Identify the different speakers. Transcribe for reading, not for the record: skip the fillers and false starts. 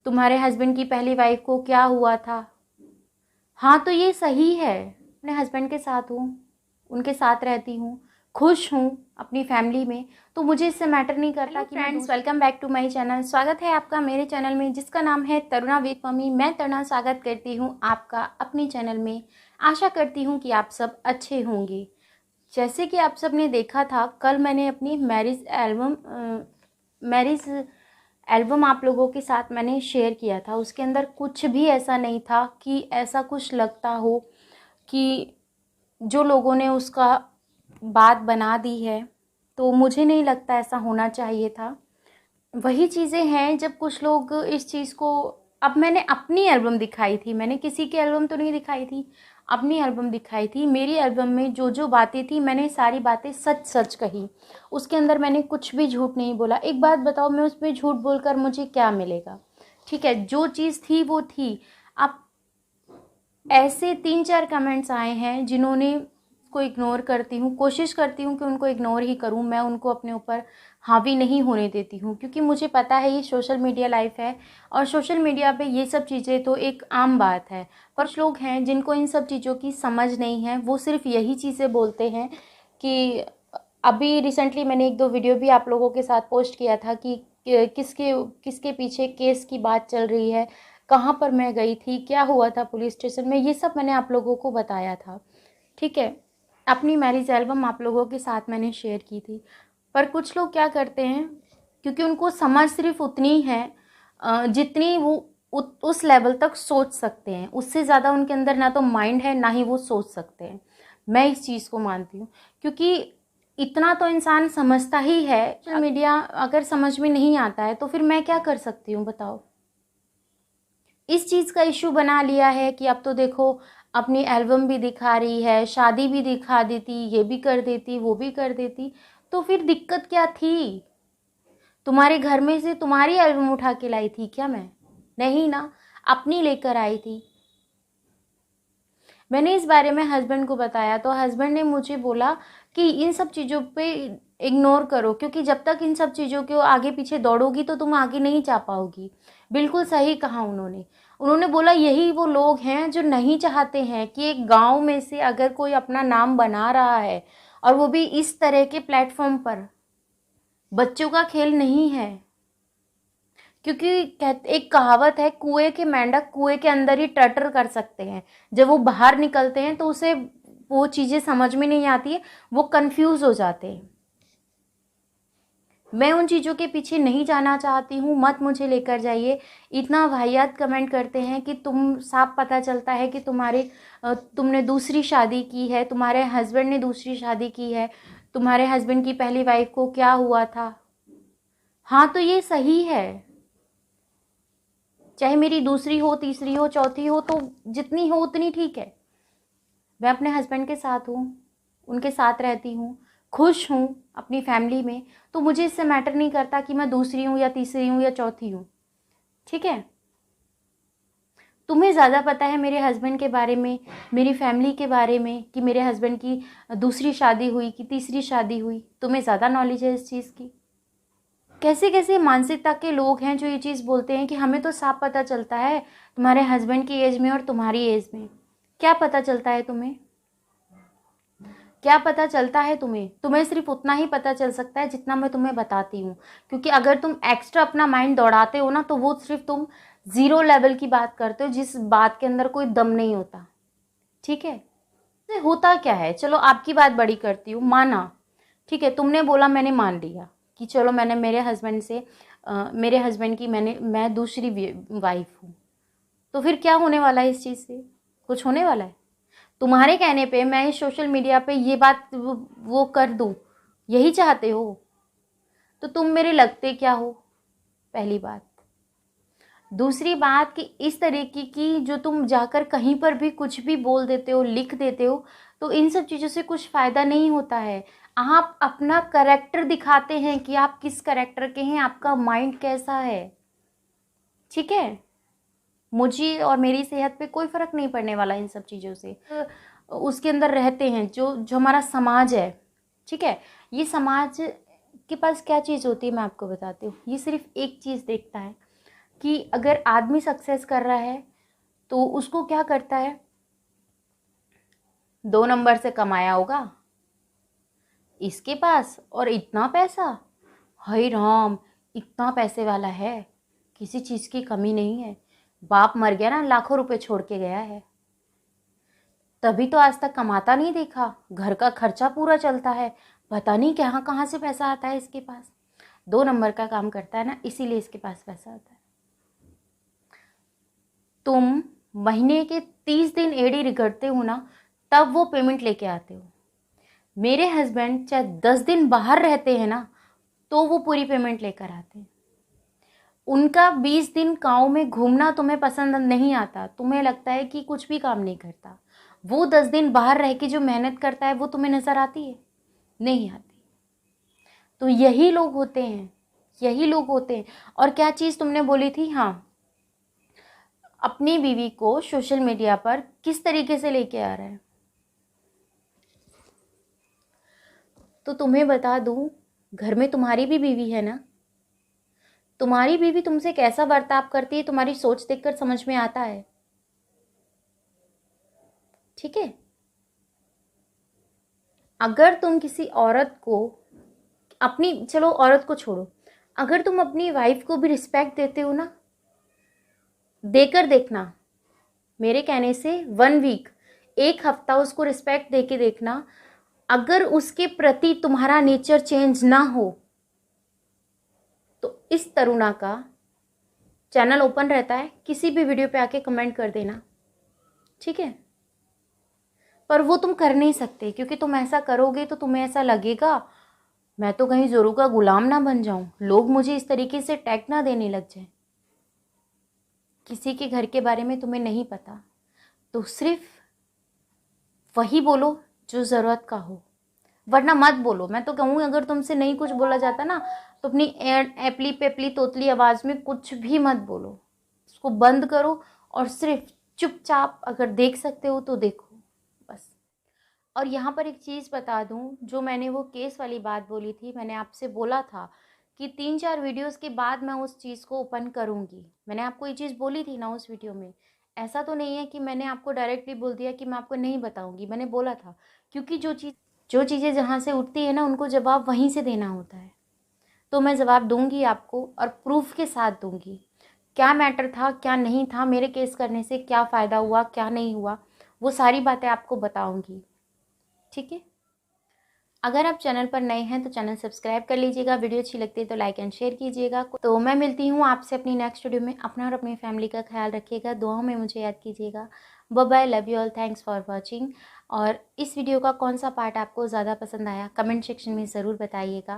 Speaker 1: तुम्हारे हस्बैंड की पहली वाइफ को क्या हुआ था। हाँ तो ये सही है, अपने हस्बैंड के साथ हूँ, उनके साथ रहती हूँ, खुश हूँ अपनी फैमिली में, तो मुझे इससे मैटर नहीं करता कि friends, welcome back to my channel. स्वागत है आपका मेरे चैनल में जिसका नाम है तरुणा विद मम्मी। मैं तरुणा स्वागत करती हूँ आपका अपनी चैनल में। आशा करती हूँ कि आप सब अच्छे होंगे। जैसे कि आप सब ने देखा था, कल मैंने अपनी मैरिज एल्बम आप लोगों के साथ मैंने शेयर किया था। उसके अंदर कुछ भी ऐसा नहीं था कि ऐसा कुछ लगता हो कि जो लोगों ने उसका बात बना दी है, तो मुझे नहीं लगता ऐसा होना चाहिए था। वही चीज़ें हैं जब कुछ लोग इस चीज़ को, अब मैंने अपनी एल्बम दिखाई थी, मैंने किसी की एल्बम तो नहीं दिखाई थी, अपनी एल्बम दिखाई थी। मेरी एल्बम में जो जो बातें थी मैंने सारी बातें सच सच कही, उसके अंदर मैंने कुछ भी झूठ नहीं बोला। एक बात बताओ, मैं उसमें झूठ बोलकर मुझे क्या मिलेगा? ठीक है, जो चीज़ थी वो थी। अब ऐसे 3-4 कमेंट्स आए हैं जिन्होंने को इग्नोर करती हूँ, कोशिश करती हूँ कि उनको इग्नोर ही करूँ, मैं उनको अपने ऊपर हावी नहीं होने देती हूँ, क्योंकि मुझे पता है ये सोशल मीडिया लाइफ है और सोशल मीडिया पे ये सब चीज़ें तो एक आम बात है। पर कुछ लोग हैं जिनको इन सब चीज़ों की समझ नहीं है, वो सिर्फ यही चीज़ें बोलते हैं कि अभी रिसेंटली मैंने 1-2 वीडियो भी आप लोगों के साथ पोस्ट किया था कि किसके किसके पीछे केस की बात चल रही है, कहाँ पर मैं गई थी, क्या हुआ था पुलिस स्टेशन में, ये सब मैंने आप लोगों को बताया था। ठीक है, अपनी मैरिज एल्बम आप लोगों के साथ मैंने शेयर की थी। पर कुछ लोग क्या करते हैं, क्योंकि उनको समझ सिर्फ उतनी है जितनी वो उस लेवल तक सोच सकते हैं, उससे ज़्यादा उनके अंदर ना तो माइंड है ना ही वो सोच सकते हैं। मैं इस चीज़ को मानती हूँ, क्योंकि इतना तो इंसान समझता ही है। सोशल मीडिया अगर समझ में नहीं आता है तो फिर मैं क्या कर सकती हूँ बताओ। इस चीज़ का इशू बना लिया है कि अब तो देखो अपनी एल्बम भी दिखा रही है, शादी भी दिखा देती, ये भी कर देती, वो भी कर देती, तो फिर दिक्कत क्या थी? तुम्हारे घर में से तुम्हारी एल्बम उठा के लाई थी क्या मैं? नहीं ना, अपनी लेकर आई थी। मैंने इस बारे में हस्बैंड को बताया तो हस्बैंड ने मुझे बोला कि इन सब चीज़ों पे इग्नोर करो, क्योंकि जब तक इन सब चीज़ों के आगे पीछे दौड़ोगी तो तुम आगे नहीं जा पाओगी। बिल्कुल सही कहा उन्होंने। उन्होंने बोला यही वो लोग हैं जो नहीं चाहते हैं कि एक गांव में से अगर कोई अपना नाम बना रहा है, और वो भी इस तरह के प्लेटफॉर्म पर, बच्चों का खेल नहीं है। क्योंकि एक कहावत है, कुएं के मेंढक कुएं के अंदर ही टटर कर सकते हैं, जब वो बाहर निकलते हैं तो उसे वो चीज़ें समझ में नहीं आती है, वो कंफ्यूज हो जाते हैं। मैं उन चीज़ों के पीछे नहीं जाना चाहती हूँ, मत मुझे लेकर जाइए। इतना वाहियात कमेंट करते हैं कि तुम, साफ पता चलता है कि तुमने दूसरी शादी की है, तुम्हारे हस्बैंड ने दूसरी शादी की है, तुम्हारे हस्बैंड की पहली वाइफ को क्या हुआ था। हाँ तो ये सही है, चाहे मेरी दूसरी हो, तीसरी हो, चौथी हो, तो जितनी हो उतनी ठीक है। मैं अपने हस्बैंड के साथ हूँ, उनके साथ रहती हूँ, खुश हूँ अपनी फैमिली में, तो मुझे इससे मैटर नहीं करता कि मैं दूसरी हूँ या तीसरी हूँ या चौथी हूँ। ठीक है, तुम्हें ज़्यादा पता है मेरे हस्बैंड के बारे में, मेरी फैमिली के बारे में, कि मेरे हस्बैंड की दूसरी शादी हुई कि तीसरी शादी हुई, तुम्हें ज़्यादा नॉलेज है इस चीज़ की। कैसे कैसे मानसिकता के लोग हैं जो ये चीज़ बोलते हैं कि हमें तो साफ पता चलता है तुम्हारे हस्बैंड की एज में और तुम्हारी एज में। क्या पता चलता है तुम्हें? क्या पता चलता है तुम्हें? तुम्हें सिर्फ उतना ही पता चल सकता है जितना मैं तुम्हें बताती हूँ, क्योंकि अगर तुम एक्स्ट्रा अपना माइंड दौड़ाते हो ना, तो वो सिर्फ तुम ज़ीरो लेवल की बात करते हो, जिस बात के अंदर कोई दम नहीं होता। ठीक है, तो होता क्या है, चलो आपकी बात बड़ी करती हूँ, माना, ठीक है, तुमने बोला, मैंने मान लिया कि चलो मैंने मेरे हस्बैंड की मैं दूसरी वाइफ हूँ, तो फिर क्या होने वाला है इस चीज़ से? कुछ होने वाला है? तुम्हारे कहने पे मैं इस सोशल मीडिया पे ये बात वो कर दूँ, यही चाहते हो? तो तुम मेरे लगते क्या हो, पहली बात। दूसरी बात कि इस तरीके की जो तुम जाकर कहीं पर भी कुछ भी बोल देते हो, लिख देते हो, तो इन सब चीज़ों से कुछ फ़ायदा नहीं होता है। आप अपना कैरेक्टर दिखाते हैं कि आप किस कैरेक्टर के हैं, आपका माइंड कैसा है। ठीक है, मुझे और मेरी सेहत पे कोई फ़र्क नहीं पड़ने वाला इन सब चीज़ों से। उसके अंदर रहते हैं जो जो हमारा समाज है, ठीक है, ये समाज के पास क्या चीज़ होती है मैं आपको बताती हूँ। ये सिर्फ एक चीज़ देखता है, कि अगर आदमी सक्सेस कर रहा है तो उसको क्या करता है, 2 नंबर से कमाया होगा इसके पास, और इतना पैसा, हाय राम, इतना पैसे वाला है, किसी चीज़ की कमी नहीं है। बाप मर गया ना, लाखों रुपए छोड़ के गया है, तभी तो आज तक कमाता नहीं देखा, घर का खर्चा पूरा चलता है, पता नहीं कहाँ कहाँ से पैसा आता है इसके पास। 2 नंबर का काम करता है ना, इसीलिए इसके पास पैसा आता है। तुम महीने के 30 दिन एडी रगड़ते हो ना, तब वो पेमेंट लेके आते हो। मेरे हस्बैंड चाहे 10 दिन बाहर रहते हैं ना, तो वो पूरी पेमेंट लेकर आते हैं। उनका 20 दिन गाँव में घूमना तुम्हें पसंद नहीं आता, तुम्हें लगता है कि कुछ भी काम नहीं करता। वो 10 दिन बाहर रह के जो मेहनत करता है वो तुम्हें नज़र आती है? नहीं आती। तो यही लोग होते हैं, यही लोग होते हैं। और क्या चीज़ तुमने बोली थी, हाँ, अपनी बीवी को सोशल मीडिया पर किस तरीके से लेके आ रहा है। तो तुम्हें बता दूं, घर में तुम्हारी भी बीवी है ना, तुम्हारी बीवी तुमसे कैसा बर्ताव करती है तुम्हारी सोच देखकर समझ में आता है, ठीक है। अगर तुम किसी औरत को अपनी, चलो औरत को छोड़ो, अगर तुम अपनी वाइफ को भी रिस्पेक्ट देते हो ना, देकर देखना, मेरे कहने से 1 वीक, 1 हफ्ता उसको रिस्पेक्ट दे के देखना। अगर उसके प्रति तुम्हारा नेचर चेंज ना हो तो इस तरुणा का चैनल ओपन रहता है, किसी भी वीडियो पे आके कमेंट कर देना, ठीक है। पर वो तुम कर नहीं सकते, क्योंकि तुम ऐसा करोगे तो तुम्हें ऐसा लगेगा मैं तो कहीं जोरू का गुलाम ना बन जाऊं, लोग मुझे इस तरीके से टैग ना देने लग जाए। किसी के घर के बारे में तुम्हें नहीं पता तो सिर्फ वही बोलो जो ज़रूरत का हो, वरना मत बोलो। मैं तो कहूँ अगर तुमसे नहीं कुछ बोला जाता ना, तो अपनी एपली पेपली तोतली आवाज़ में कुछ भी मत बोलो, उसको बंद करो और सिर्फ चुपचाप अगर देख सकते हो तो देखो, बस। और यहाँ पर एक चीज़ बता दूँ, जो मैंने वो केस वाली बात बोली थी, मैंने आपसे बोला था कि 3-4 वीडियोस के बाद मैं उस चीज़ को ओपन करूँगी। मैंने आपको ये चीज़ बोली थी ना उस वीडियो में। ऐसा तो नहीं है कि मैंने आपको डायरेक्टली बोल दिया कि मैं आपको नहीं बताऊँगी, मैंने बोला था, क्योंकि जो चीज़ें जहाँ से उठती है ना, उनको जवाब वहीं से देना होता है। तो मैं जवाब दूंगी आपको, और प्रूफ के साथ दूंगी, क्या मैटर था क्या नहीं था, मेरे केस करने से क्या फ़ायदा हुआ क्या नहीं हुआ, वो सारी बातें आपको बताऊंगी, ठीक है। अगर आप चैनल पर नए हैं तो चैनल सब्सक्राइब कर लीजिएगा, वीडियो अच्छी लगती है तो लाइक एंड शेयर कीजिएगा। तो मैं मिलती हूँ आपसे अपनी नेक्स्ट वीडियो में। अपना और अपनी फैमिली का ख्याल रखिएगा, दुआओं में मुझे याद कीजिएगा। Bye bye, love you all, thanks for watching. और इस वीडियो का कौन सा पार्ट आपको ज़्यादा पसंद आया कमेंट सेक्शन में ज़रूर बताइएगा।